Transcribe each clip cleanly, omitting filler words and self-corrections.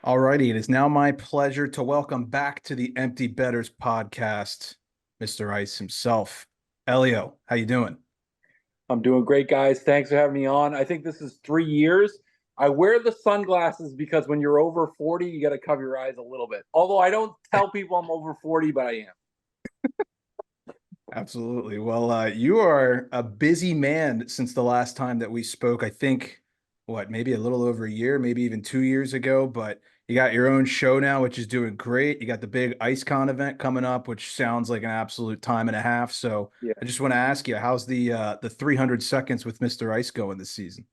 Alrighty, it is now my pleasure to welcome back to the Empty Betters podcast, Mr. Ice himself. Elio, how you doing? I'm doing great, guys. Thanks for having me on. I think this is 3 years. I wear the sunglasses because when you're over 40, you got to cover your eyes a little bit. Although I don't tell people I'm over 40, but I am. Absolutely. Well, you are a busy man since the last time that we spoke. I think, maybe a little over a year, maybe even 2 years ago, but you got your own show now, which is doing great. You got the big IceCon event coming up, which sounds like an absolute time and a half. So Yeah. I just want to ask you, how's the 300 seconds with Mr. Ice going this season?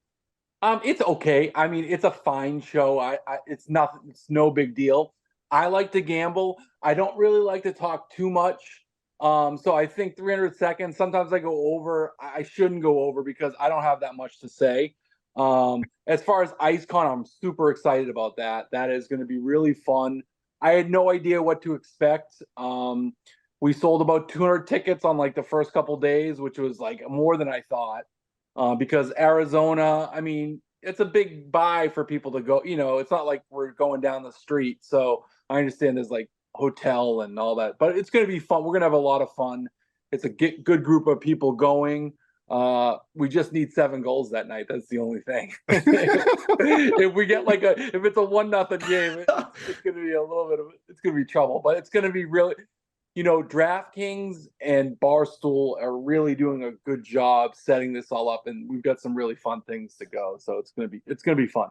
It's okay. I mean, it's a fine show. It's nothing. It's no big deal. I like to gamble. I don't really like to talk too much. So I think 300 seconds. Sometimes I go over. I shouldn't go over because I don't have that much to say. As far as IceCon, I'm super excited about that. That is going to be really fun. I had no idea what to expect. We sold about 200 tickets on like the first couple days, which was like more than I thought. Because Arizona, I mean, it's a big buy for people to go. It's not like we're going down the street. So I understand there's like hotel and all that, but it's going to be fun. We're going to have a lot of fun. It's a good group of people going. We just need 7 goals that night. That's the only thing. If we get if it's a 1-0 game, it's going to be a little bit of it's going to be trouble. But it's going to be really, DraftKings and Barstool are really doing a good job setting this all up, and we've got some really fun things to go. So it's gonna be fun.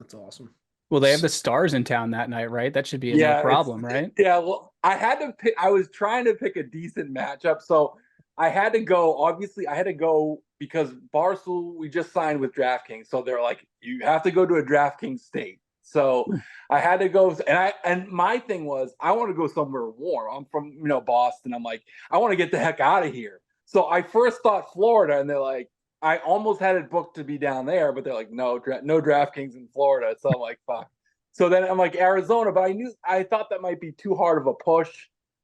That's awesome. Well, they have the Stars in town that night, right? That should be no problem, right? Yeah. Well, I had to pick. I was trying to pick a decent matchup, so I had to go. Obviously, I had to go because Barstool. We just signed with DraftKings, so they're like, you have to go to a DraftKings state. So I had to go, and my thing was I want to go somewhere warm. I'm from Boston. I'm like, I want to get the heck out of here. So I first thought Florida, and they're like, I almost had it booked to be down there, but they're like, no, no DraftKings in Florida. So I'm like, fuck. So then I'm like Arizona, but I thought that might be too hard of a push,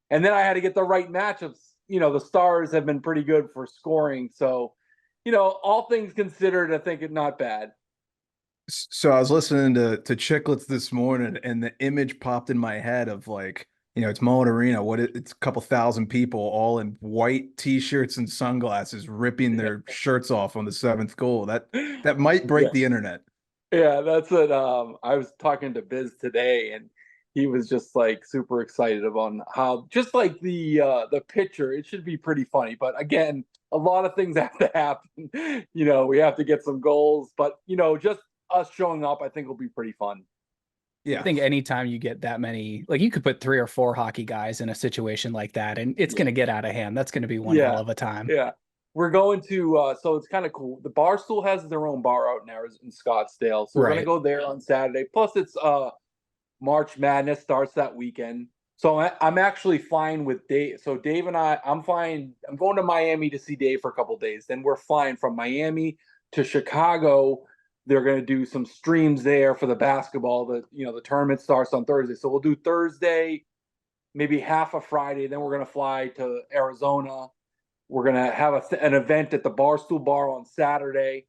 and then I had to get the right matchups. The Stars have been pretty good for scoring, so all things considered, I think it's not bad. So I was listening to Chicklets this morning, and the image popped in my head of it's Mullen Arena. It's a couple thousand people all in white t-shirts and sunglasses, ripping their shirts off on the seventh goal. That might break Yeah. the internet. Yeah, that's what I was talking to Biz today, and he was just like super excited about how just like the picture, it should be pretty funny. But again, a lot of things have to happen. We have to get some goals, but just us showing up, I think will be pretty fun. Yeah. I think anytime you get that many, like you could put 3 or 4 hockey guys in a situation like that, and it's going to get out of hand. That's going to be one hell of a time. Yeah. We're going to, so it's kind of cool. The Barstool has their own bar out in Scottsdale. So we're going to go there on Saturday. Plus, it's March Madness starts that weekend. So I'm actually flying with Dave. So Dave and I'm flying. I'm going to Miami to see Dave for a couple of days. Then we're flying from Miami to Chicago. They're going to do some streams there for the basketball. The tournament starts on Thursday. So we'll do Thursday, maybe half of Friday. Then we're going to fly to Arizona. We're going to have an event at the Barstool Bar on Saturday.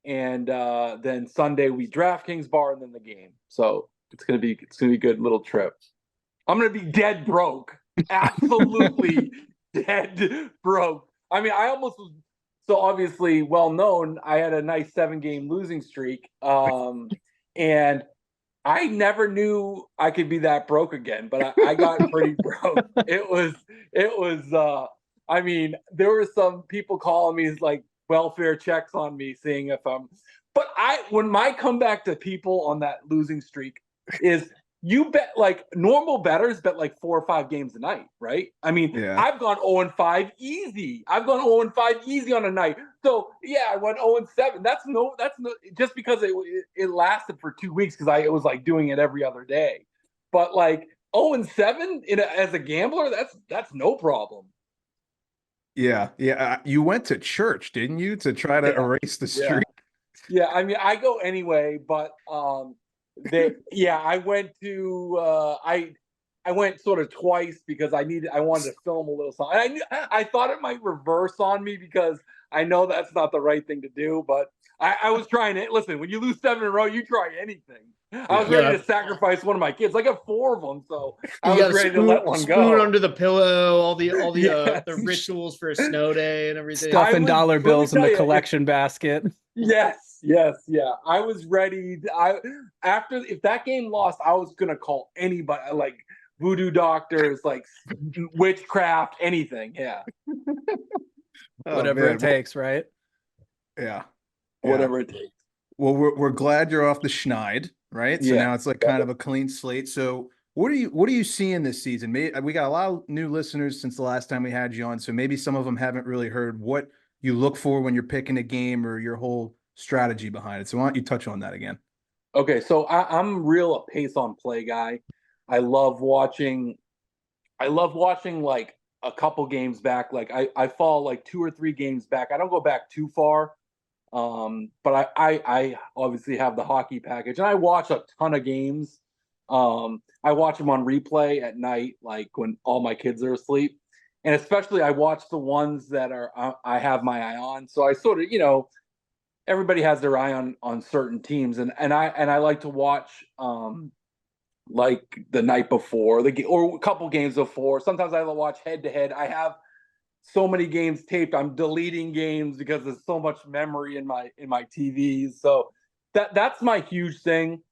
And then Sunday we DraftKings bar and then the game. So it's gonna be a good little trip. I'm gonna be dead broke. Absolutely dead broke. I mean, I almost was so obviously well known. I had a nice 7-game losing streak. And I never knew I could be that broke again, but I got pretty broke. It was I mean, there were some people calling me like welfare checks on me, seeing if I'm but when my comeback to people on that losing streak is you bet like normal bettors bet like 4 or 5 games a night, right? I mean, Yeah. I've gone 0-5 easy. I've gone 0-5 easy on a night. So yeah, I went 0-7. That's no just because it lasted for 2 weeks because I was like doing it every other day. But like 0-7 as a gambler, that's no problem. Yeah. You went to church, didn't you, to try to erase the streak? Yeah. I mean, I go anyway, but I went to I went sort of twice because I wanted to film a little something. I thought it might reverse on me because I know that's not the right thing to do, but I was trying to listen. When you lose 7 in a row, you try anything. I was Yeah. ready to sacrifice one of my kids. I got 4 of them, so I You was got a ready to let one spoon go. under the pillow, all the Yes. the rituals for a snow day and everything. Stuffing dollar let me bills in tell the you, collection basket. Yes, yeah. I was ready. If that game lost, I was gonna call anybody, like voodoo doctors, like witchcraft, anything. Yeah, Oh Whatever man. it takes, right? Yeah. Yeah. whatever it takes. Well, we're glad you're off the schneid, right? So Yeah. now it's like kind of a clean slate. So what are you seeing this season? We got a lot of new listeners since the last time we had you on, so maybe some of them haven't really heard what you look for when you're picking a game or your whole strategy behind it. So why don't you touch on that again? Okay, so I'm real a pace on play guy. I love watching. I love watching like a couple games back. Like I fall like 2 or 3 games back. I don't go back too far. But I obviously have the hockey package, and I watch a ton of games. I watch them on replay at night, like when all my kids are asleep, and especially I watch the ones that are I have my eye on. So I sort of, everybody has their eye on certain teams, and I like to watch like the night before or a couple games before. Sometimes I will watch head to head. I have so many games taped. I'm deleting games because there's so much memory in my TVs. So that's my huge thing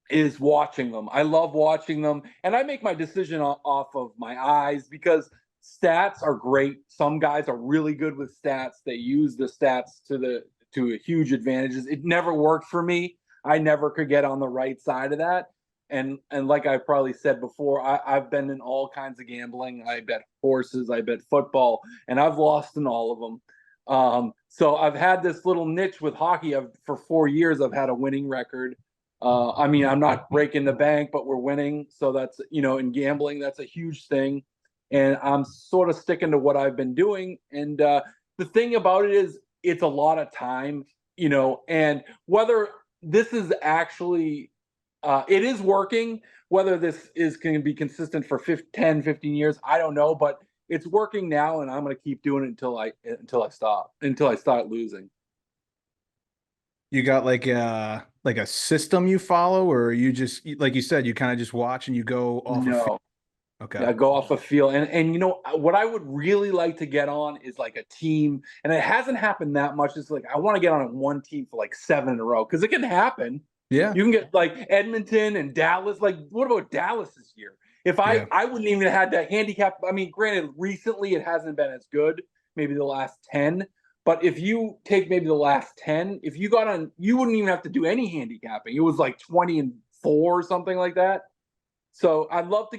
is watching them. I love watching them, and I make my decision off of my eyes because stats are great. Some guys are really good with stats. They use the stats to a huge advantages. It never worked for me. I never could get on the right side of that. And like I probably said before, I've been in all kinds of gambling. I bet horses, I bet football, and I've lost in all of them. So I've had this little niche with hockey. For 4 years, I've had a winning record. I mean, I'm not breaking the bank, but we're winning. So that's, in gambling, that's a huge thing. And I'm sort of sticking to what I've been doing. And the thing about it is, it's a lot of time, and whether this is actually, it is working, whether this is going to be consistent for 10, 15 years, I don't know, but it's working now, and I'm going to keep doing it until I start losing. You got like a system you follow, or you just like you said, you kind of just watch and you go off of No. okay. Yeah, go off a feel. And what I would really like to get on is like a team, and it hasn't happened that much. It's like I want to get on one team for like 7 in a row because it can happen. Yeah. You can get like Edmonton and Dallas. Like, what about Dallas this year? If Yeah. I wouldn't even have had that handicap. I mean, granted, recently it hasn't been as good, maybe the last 10. But if you take maybe the last 10, if you got on, you wouldn't even have to do any handicapping. It was like 20-4 or something like that. So I would love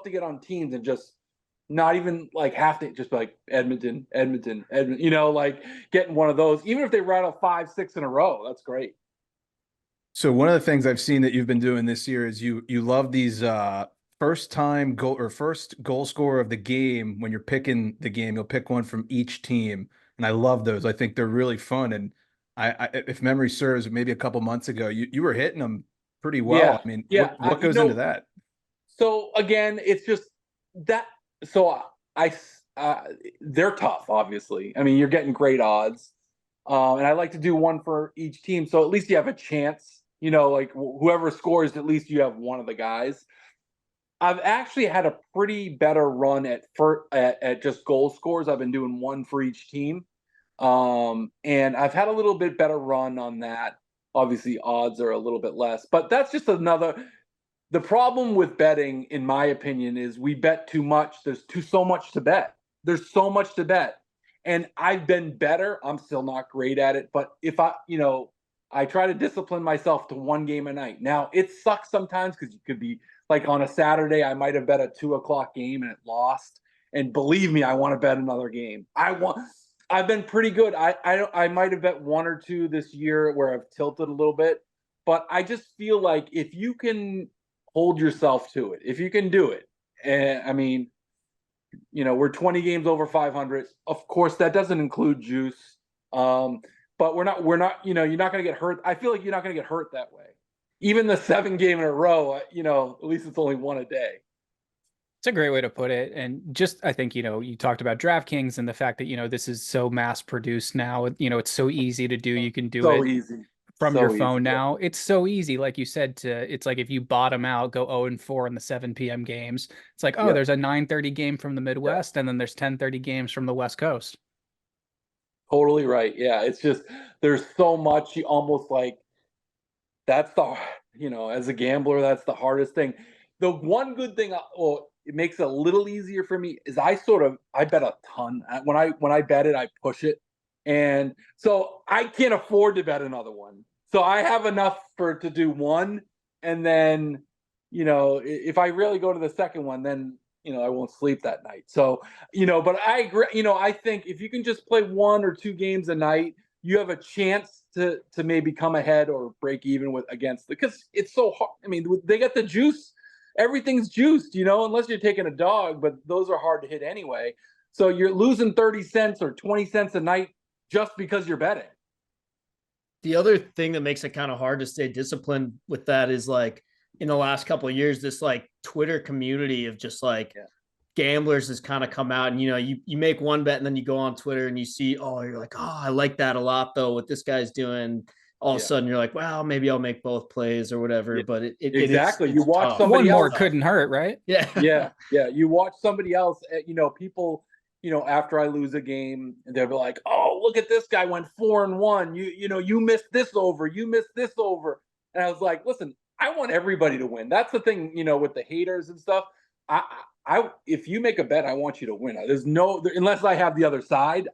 to get on teams and just not even like have to just be like Edmonton, like getting one of those, even if they rattle 5, 6 in a row, that's great. So one of the things I've seen that you've been doing this year is you love these first time goal or first goal scorer of the game. When you're picking the game, you'll pick one from each team, and I love those. I think they're really fun. And if memory serves, maybe a couple months ago, you were hitting them pretty well. Yeah. I mean, Yeah. what goes into that? So again, it's just that. So they're tough, obviously. I mean, you're getting great odds. And I like to do one for each team. So at least you have a chance, like whoever scores, at least you have one of the guys. I've actually had a pretty better run at just goal scores. I've been doing one for each team. And I've had a little bit better run on that. Obviously, odds are a little bit less, but that's just the problem with betting, in my opinion, is we bet too much. There's so much to bet. There's so much to bet. And I've been better. I'm still not great at it. But if I try to discipline myself to one game a night. Now, it sucks sometimes because you could be like on a Saturday, I might have bet a 2 o'clock game and it lost. And believe me, I want to bet another game. I've been pretty good. I might have bet 1 or 2 this year where I've tilted a little bit. But I just feel like if you can hold yourself to it, if you can do it, and I mean, we're 20 games over 500. Of course, that doesn't include juice. But we're not, you're not going to get hurt. I feel like you're not going to get hurt that way. Even the 7 game in a row, at least it's only 1 a day. It's a great way to put it. And just, I think, you talked about DraftKings and the fact that, this is so mass produced now. It's so easy to do. You can do So it easy. from So your easy. phone now. It's so easy, like you said, it's like if you bottom out, go 0-4 in the 7 p.m. games. It's like, oh, Yeah. there's a 9:30 game from the Midwest, and then there's 10:30 games from the West Coast. Totally right. Yeah, it's just there's so much. You almost like that's the as a gambler, that's the hardest thing. The one good thing, well, it makes it a little easier for me is I bet a ton. When I bet it, I push it, and so I can't afford to bet another one. So I have enough to do one, and then if I really go to the second one, then I won't sleep that night. So but I agree. I think if you can just play 1 or 2 games a night, you have a chance to maybe come ahead or break even because it's so hard. I mean, they got the juice. Everything's juiced, unless you're taking a dog, but those are hard to hit anyway. So you're losing 30 cents or 20 cents a night just because you're betting. The other thing that makes it kind of hard to stay disciplined with that is like in the last couple of years, this like Twitter community of just like gamblers has kind of come out, and you make one bet and then you go on Twitter and you see, oh, you're like, oh, I like that a lot though, what this guy's doing. All of a sudden you're like, well, maybe I'll make both plays or whatever. Yeah. But Exactly. You watch tough. somebody One more else. couldn't hurt, right? Yeah. Yeah. You watch somebody else, people, after I lose a game, they'll be like, oh, look at this guy went 4-1. You missed this over. You missed this over. And I was like, listen, I want everybody to win. That's the thing, with the haters and stuff. If you make a bet, I want you to win. There's unless I have the other side,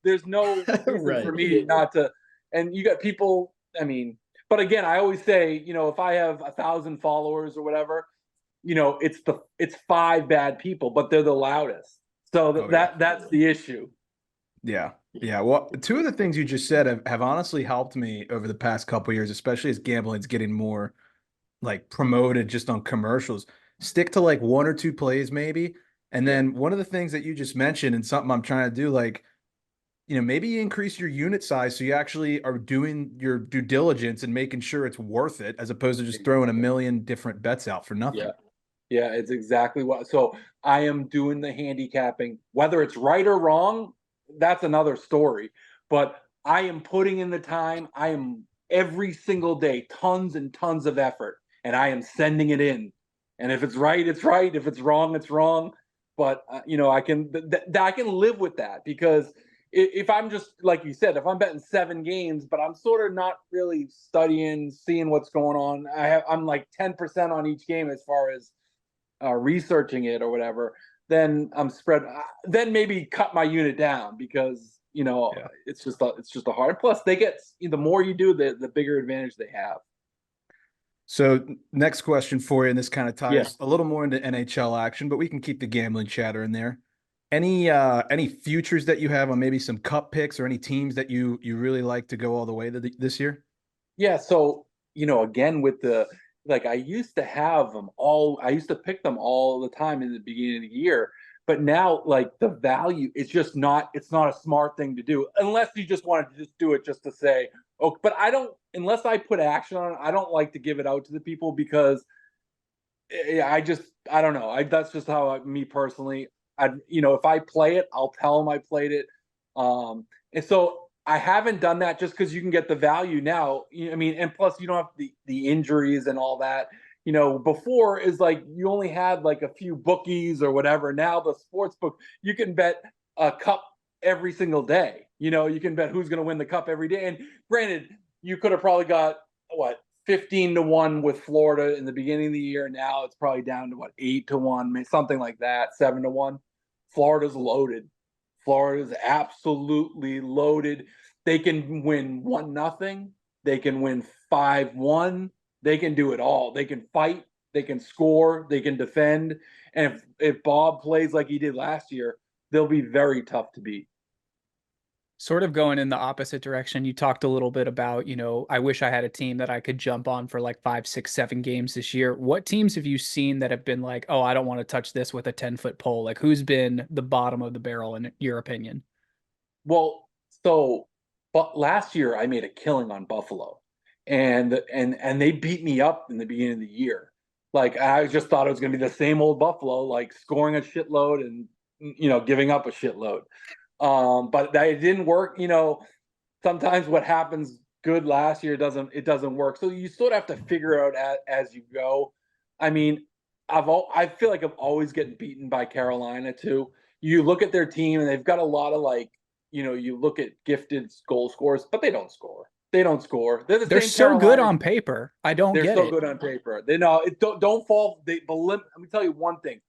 there's no reason Right. for me not to. And you got people, but again, I always say, if I have 1,000 followers or whatever, it's 5 bad people, but they're the loudest. So that's the issue. Yeah. Yeah. Well, 2 of the things you just said have honestly helped me over the past couple of years, especially as gambling's getting more like promoted just on commercials. Stick to like 1 or 2 plays maybe. And then one of the things that you just mentioned and something I'm trying to do, like, maybe you increase your unit size so you actually are doing your due diligence and making sure it's worth it as opposed to just throwing a million different bets out for nothing. Yeah, it's exactly what. So I am doing the handicapping, whether it's right or wrong, that's another story. But I am putting in the time. I am every single day, tons and tons of effort, and I am sending it in. And if it's right, it's right. If it's wrong, it's wrong. But I can live with that because if I'm just like you said, if I'm betting 7 games, but I'm sort of not really studying, seeing what's going on, I'm like 10% on each game as far as researching it or whatever. Then I'm spread. Then maybe cut my unit down because it's just a hard. Plus, they get the more you do, the bigger advantage they have. So next question for you, and this kind of ties a little more into NHL action, but we can keep the gambling chatter in there. Any futures that you have on maybe some cup picks or any teams that you really like to go all the way this year? Yeah. So again with I used to have them all. I used to pick them all the time in the beginning of the year, but now like the value, it's just not. It's not a smart thing to do unless you just wanted to just do it just to say, oh. But I don't. Unless I put action on it, I don't like to give it out to the people because I don't know. That's just how me personally. If I play it, I'll tell them I played it. And so I haven't done that just because you can get the value now. And plus you don't have the injuries and all that. Before is like you only had like a few bookies or whatever. Now the sports book, you can bet a cup every single day. You can bet who's going to win the cup every day. And granted, you could have probably got 15-1 with Florida in the beginning of the year. Now it's probably down to 8-1, something like that, 7-1. Florida's loaded. Florida's absolutely loaded. They can win 1-0. They can win 5-1. They can do it all. They can fight. They can score. They can defend. And if Bob plays like he did last year, they'll be very tough to beat. Sort of going in the opposite direction. You talked a little bit about, I wish I had a team that I could jump on for like 5, 6, 7 games this year. What teams have you seen that have been like, oh, I don't want to touch this with a 10-foot pole? Like who's been the bottom of the barrel in your opinion? Well, but last year I made a killing on Buffalo and they beat me up in the beginning of the year. Like I just thought it was going to be the same old Buffalo, like scoring a shitload and, giving up a shitload. But that it didn't work. Sometimes what happens good last year, it doesn't work. So you sort of have to figure out as you go. I mean, I feel like I'm always getting beaten by Carolina too. You look at their team and they've got a lot of like, you look at gifted goal scorers, but they don't score. They don't score. They're same so good Carolina. on paper. I don't They're get so it. good on paper. They know it. Don't fall. Let me tell you one thing.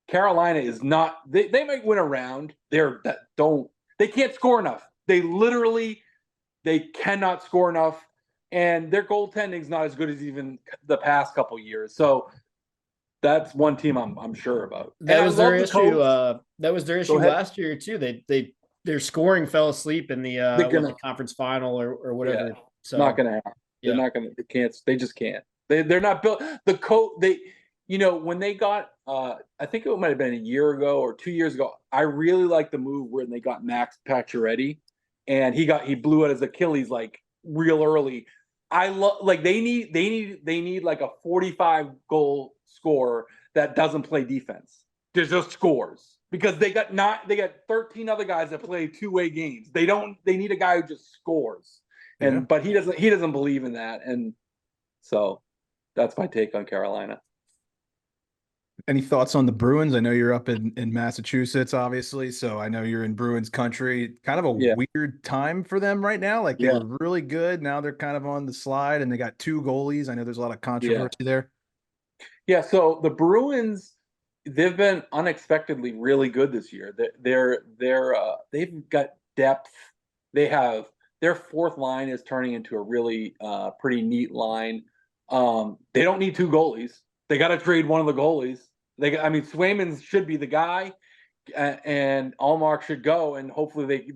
Carolina is not. They might win a round. They can't score enough. They cannot score enough, and their goaltending is not as good as even the past couple years. So that's one team I'm sure about. That was their issue. That was their issue ahead. last year too. Their scoring fell asleep in the the conference final or whatever. Yeah, so not gonna happen. They're not gonna. They can't. They just can't. They're not built. When they got, I think it might have been a year ago or 2 years ago. I really liked the move when they got Max Pacioretty, and he blew out his Achilles like real early. I love like they need like a 45 goal scorer that doesn't play defense. Just scores because they got 13 other guys that play two-way games. They need a guy who just scores. But he doesn't believe in that, and so that's my take on Carolina. Any thoughts on the Bruins? I know you're up in Massachusetts, obviously, so I know you're in Bruins country. Kind of a weird time for them right now. Like they were really good. Now they're kind of on the slide, and they got 2 goalies. I know there's a lot of controversy there. Yeah, so the Bruins, they've been unexpectedly really good this year. They've got depth. They have their fourth line is turning into a really pretty neat line. They don't need 2 goalies. They got to trade one of the goalies. Swayman should be the guy, and Allmark should go. And hopefully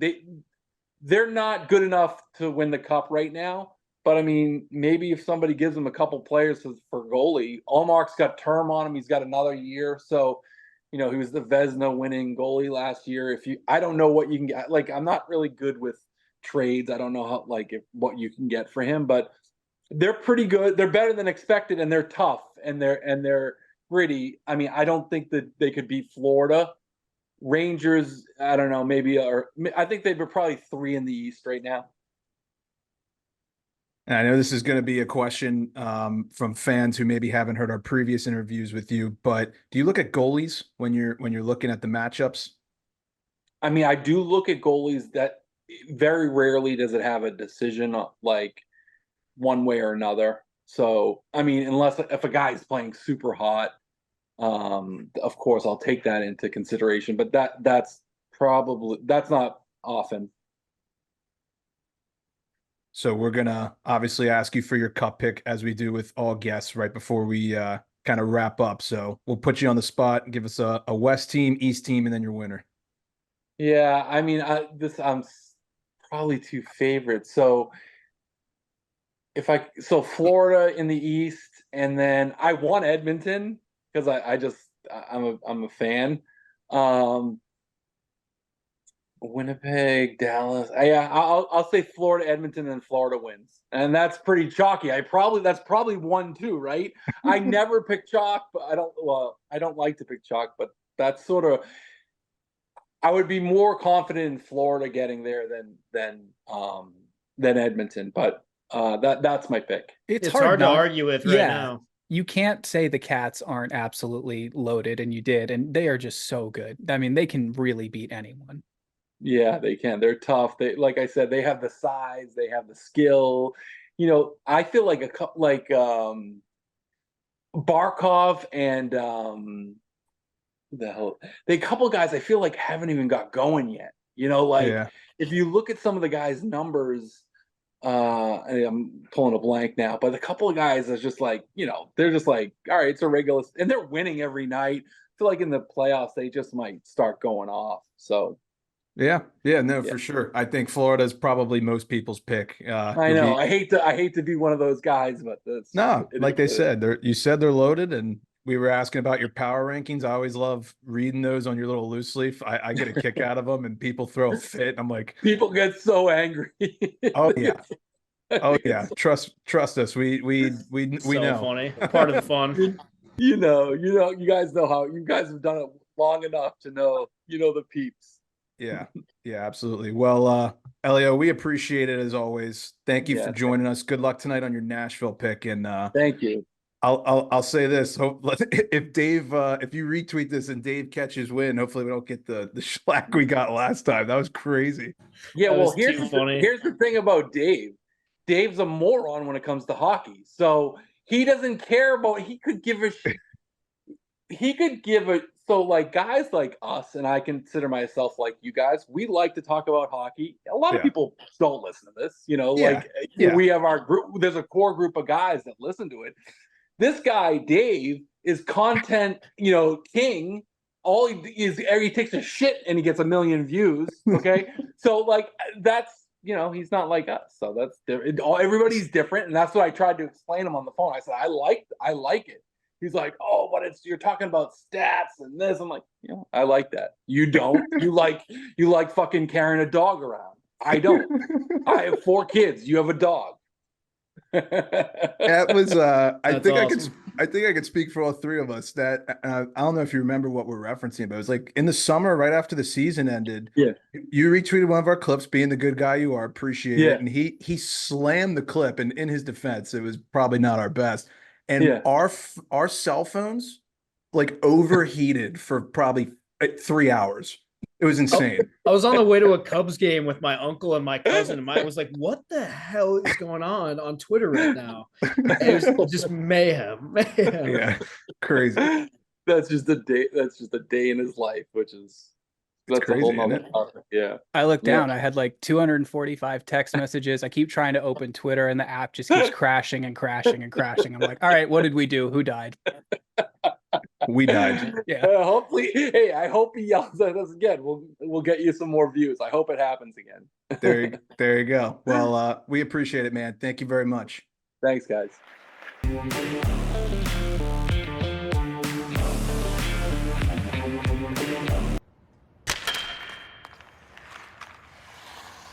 they're not good enough to win the cup right now. But I mean, maybe if somebody gives them a couple players for goalie, Allmark's got term on him. He's got another year. So, he was the Vezina winning goalie last year. I don't know what you can get. Like, I'm not really good with trades. I don't know how what you can get for him, but they're pretty good. They're better than expected, and they're tough, and they're gritty. I mean, I don't think that they could beat Florida. Rangers, I don't know, I think they were probably 3 in the East right now. And I know this is going to be a question from fans who maybe haven't heard our previous interviews with you, but do you look at goalies when you're looking at the matchups? I mean, I do look at goalies. That very rarely does it have a decision like one way or another. So, I mean, unless if a guy's playing super hot, of course I'll take that into consideration, but that's not often. So we're going to obviously ask you for your cup pick as we do with all guests right before we kind of wrap up. So we'll put you on the spot and give us a West team, East team, and then your winner. Yeah, I mean, I'm probably 2 favorites. So Florida in the East, and then I want Edmonton because I'm a fan. Winnipeg, Dallas. I'll say Florida, Edmonton, and Florida wins, and that's pretty chalky. That's probably 1-2, right? I never pick chalk, but I don't like to pick chalk, but that's sort of. I would be more confident in Florida getting there than Edmonton, but that's my pick. It's hard to argue with right now. You can't say the Cats aren't absolutely loaded, and you did, and they are just so good. I mean, they can really beat anyone. Yeah, they can. They're tough. Like I said, they have the size, they have the skill. I feel like Barkov and a couple of guys I feel like haven't even got going yet. If you look at some of the guys' numbers, I'm pulling a blank now, but a couple of guys are just like, they're just like, all right, it's a regular, and they're winning every night. I feel like in the playoffs they just might start going off. So for sure. I think Florida is probably most people's pick. I know. I hate to be one of those guys, but they said, you said they're loaded, and we were asking about your power rankings. I always love reading those on your little loose leaf. I get a kick out of them, and people throw a fit. I'm like, people get so angry. Oh yeah. Trust us. We know. Funny. Part of the fun. You guys know how you guys have done it long enough to know, the peeps. Yeah. Yeah, absolutely. Well, Elio, we appreciate it as always. Thank you for Yeah, joining us. Good luck tonight on your Nashville pick. And thank you. I'll say this. If Dave, if you retweet this and Dave catches wind, hopefully we don't get the schlack we got last time. That was crazy. Yeah, That well, was too funny. here's the thing about Dave. Dave's a moron when it comes to hockey. So he doesn't care about. He could give a. So like guys like us, and I consider myself like you guys. We like to talk about hockey. A lot of Yeah. people don't listen to this. Yeah. Like Yeah. we have our group. There's a core group of guys that listen to it. This guy Dave is content. King. All he takes a shit and he gets 1 million views. Okay, so like that's he's not like us. So that's everybody's different, and that's what I tried to explain him on the phone. I said I like it. He's like, oh, but you're talking about stats and this. I'm like, I like that. You don't. You like fucking carrying a dog around. I don't. I have 4 kids. You have a dog. That was I That's think awesome. I think I could speak for all 3 of us. That I don't know if you remember what we're referencing, but it was like in the summer right after the season ended. Yeah. You retweeted one of our clips, being the good guy you are, appreciate Yeah. it. And he slammed the clip, and in his defense, it was probably not our best. And Yeah. our cell phones like overheated for probably 3 hours. It was insane. I was on the way to a Cubs game with my uncle and my cousin, and I was like, "What the hell is going on Twitter right now?" It was just mayhem. Yeah, crazy. That's just a day. That's just a day in his life, which is that's crazy, a whole isn't nother it? topic. Yeah. I looked down. I had like 245 text messages. I keep trying to open Twitter, and the app just keeps crashing and crashing and crashing. I'm like, all right, what did we do? Who died? We died. Yeah. Hopefully, hey, I hope he yells at us again. We'll get you some more views. I hope it happens again. There you go. Well, we appreciate it, man. Thank you very much. Thanks, guys.